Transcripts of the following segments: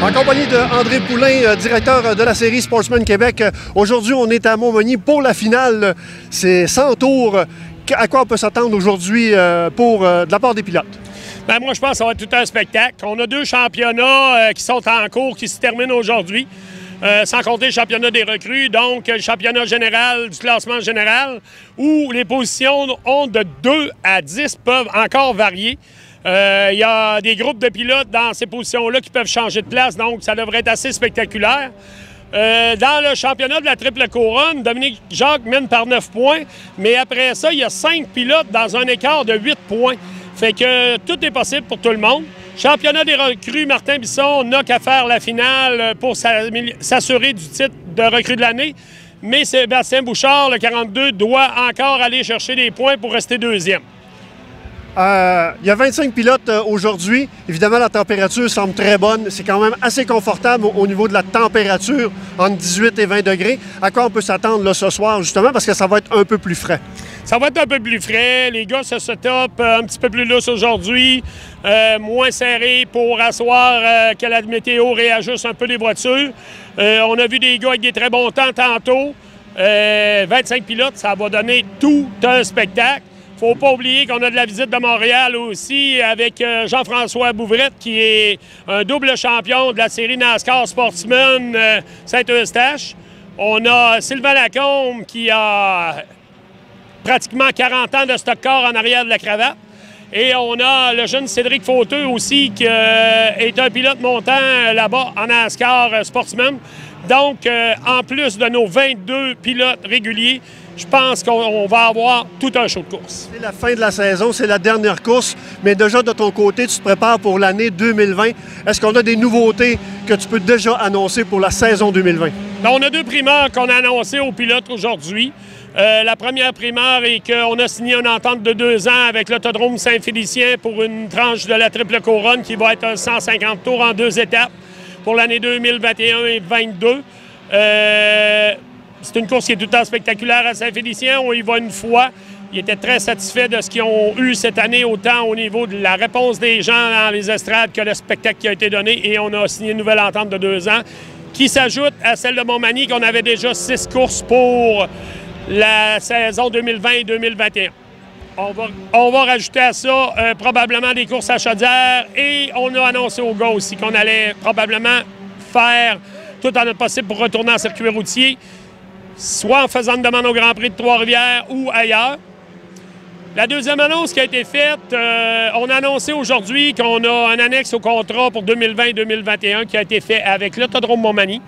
En compagnie d'André Poulain, directeur de la série Sportsman Québec. Aujourd'hui, on est à Montmagny pour la finale. C'est 100 tours. À quoi on peut s'attendre aujourd'hui de la part des pilotes? Bien, moi, je pense que ça va être tout un spectacle. On a deux championnats qui sont en cours, qui se terminent aujourd'hui, sans compter le championnat des recrues, donc le championnat général du classement général, où les positions ont de 2 à 10 peuvent encore varier. Il y a des groupes de pilotes dans ces positions-là qui peuvent changer de place, donc ça devrait être assez spectaculaire. Dans le championnat de la triple couronne, Dominique Jacques mène par 9 points, mais après ça, il y a 5 pilotes dans un écart de 8 points. Fait que tout est possible pour tout le monde. Championnat des recrues, Martin Bisson n'a qu'à faire la finale pour s'assurer du titre de recrue de l'année. Mais Sébastien Bouchard, le 42, doit encore aller chercher des points pour rester deuxième. Il y a 25 pilotes aujourd'hui. Évidemment, la température semble très bonne. C'est quand même assez confortable au niveau de la température, entre 18 et 20 degrés. À quoi on peut s'attendre là, ce soir, justement, parce que ça va être un peu plus frais? Ça va être un peu plus frais. Les gars se setupent un petit peu plus lousse aujourd'hui, moins serré pour asseoir que la météo réajuste un peu les voitures. On a vu des gars avec des très bons temps tantôt. 25 pilotes, ça va donner tout un spectacle. Il ne faut pas oublier qu'on a de la visite de Montréal aussi avec Jean-François Bouvrette, qui est un double champion de la série NASCAR Sportsman Saint-Eustache. On a Sylvain Lacombe qui a pratiquement 40 ans de stock-car en arrière de la cravate. Et on a le jeune Cédric Fauteux aussi, qui est un pilote montant là-bas en NASCAR Sportsman. Donc, en plus de nos 22 pilotes réguliers, je pense qu'on va avoir tout un show de course. C'est la fin de la saison, c'est la dernière course, mais déjà de ton côté, tu te prépares pour l'année 2020. Est-ce qu'on a des nouveautés que tu peux déjà annoncer pour la saison 2020? Bien, on a deux primeurs qu'on a annoncées aux pilotes aujourd'hui. La première primeur est qu'on a signé une entente de 2 ans avec l'Autodrome Saint-Félicien pour une tranche de la triple couronne qui va être un 150 tours en 2 étapes pour l'année 2021 et 2022. C'est une course qui est tout le temps spectaculaire à Saint-Félicien. On y va une fois. Ils étaient très satisfaits de ce qu'ils ont eu cette année, autant au niveau de la réponse des gens dans les estrades que le spectacle qui a été donné. Et on a signé une nouvelle entente de 2 ans qui s'ajoute à celle de Montmagny, qu'on avait déjà 6 courses pour la saison 2020 et 2021. On va rajouter à ça probablement des courses à Chaudière et on a annoncé aux gars aussi qu'on allait probablement faire tout en notre possible pour retourner en circuit routier, soit en faisant une demande au Grand Prix de Trois-Rivières ou ailleurs. La deuxième annonce qui a été faite, on a annoncé aujourd'hui qu'on a un annexe au contrat pour 2020 et 2021 qui a été fait avec l'Autodrome Montmagny.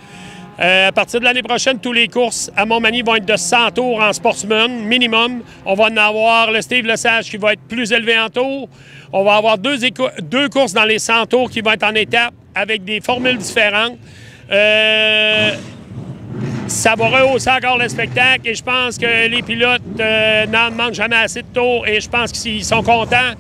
À partir de l'année prochaine, toutes les courses à Montmagny vont être de 100 tours en sportsman, minimum. On va en avoir le Steve Lesage qui va être plus élevé en tours. On va avoir deux courses dans les 100 tours qui vont être en étapes avec des formules différentes. Ça va rehausser encore le spectacle et je pense que les pilotes n'en demandent jamais assez de tours et je pense qu'ils sont contents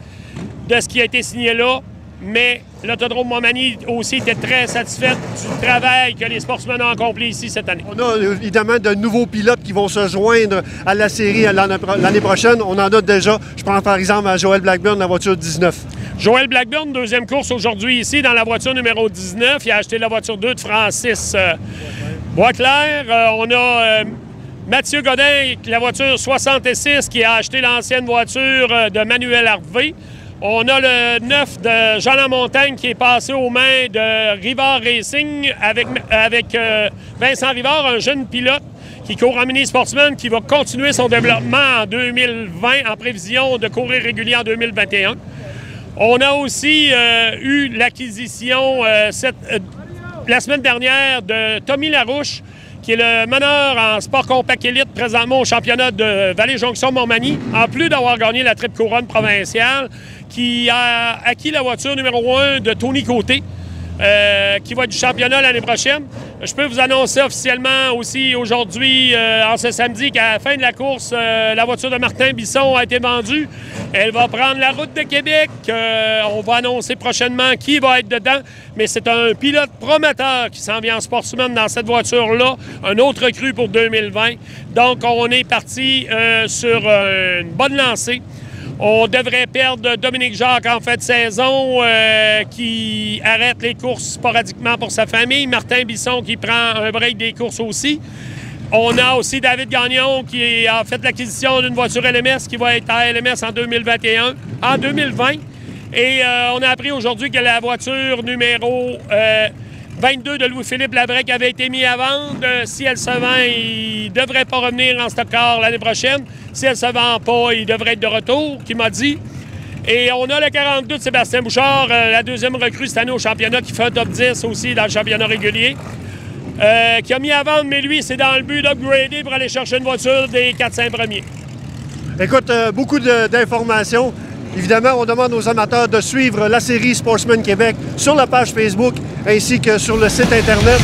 de ce qui a été signé là. Mais l'Autodrome Montmagny aussi était très satisfait du travail que les sportsmen ont accompli ici cette année. On a évidemment de nouveaux pilotes qui vont se joindre à la série l'année prochaine. On en a déjà, je prends par exemple à Joël Blackburn, la voiture 19. Joël Blackburn, deuxième course aujourd'hui ici dans la voiture numéro 19. Il a acheté la voiture 2 de Francis Boisclair. On a Mathieu Godin, la voiture 66, qui a acheté l'ancienne voiture de Manuel Harvey. On a le 9 de Jean Lamontagne qui est passé aux mains de Rivard Racing avec Vincent Rivard, un jeune pilote qui court en mini-sportsman, qui va continuer son développement en 2020 en prévision de courir régulier en 2021. On a aussi eu l'acquisition la semaine dernière de Tommy Larouche, qui est le meneur en sport compact élite présentement au championnat de Vallée-Jonction-Montmagny, en plus d'avoir gagné la triple couronne provinciale, qui a acquis la voiture numéro 1 de Tony Côté, qui va être du championnat l'année prochaine. Je peux vous annoncer officiellement aussi aujourd'hui, en ce samedi, qu'à la fin de la course, la voiture de Martin Bisson a été vendue. Elle va prendre la route de Québec. On va annoncer prochainement qui va être dedans, mais c'est un pilote prometteur qui s'en vient en sportsman dans cette voiture-là, un autre recrue pour 2020. Donc, on est parti sur une bonne lancée. On devrait perdre Dominique Jacques en fin de saison, qui arrête les courses sporadiquement pour sa famille. Martin Bisson qui prend un break des courses aussi. On a aussi David Gagnon qui a fait l'acquisition d'une voiture LMS qui va être à LMS en 2020. Et on a appris aujourd'hui que la voiture numéro 22 de Louis-Philippe Labrec avait été mise à vendre. Si elle se vend, il ne devrait pas revenir en stock-car l'année prochaine. Si elle ne se vend pas, il devrait être de retour, qui m'a dit. Et on a le 42 de Sébastien Bouchard, la deuxième recrue cette année au championnat, qui fait un top 10 aussi dans le championnat régulier. Qui a mis à vendre, mais lui, c'est dans le but d'upgrader pour aller chercher une voiture des 4-5 premiers. Écoute, beaucoup d'informations. Évidemment, on demande aux amateurs de suivre la série Sportsman Québec sur la page Facebook ainsi que sur le site Internet.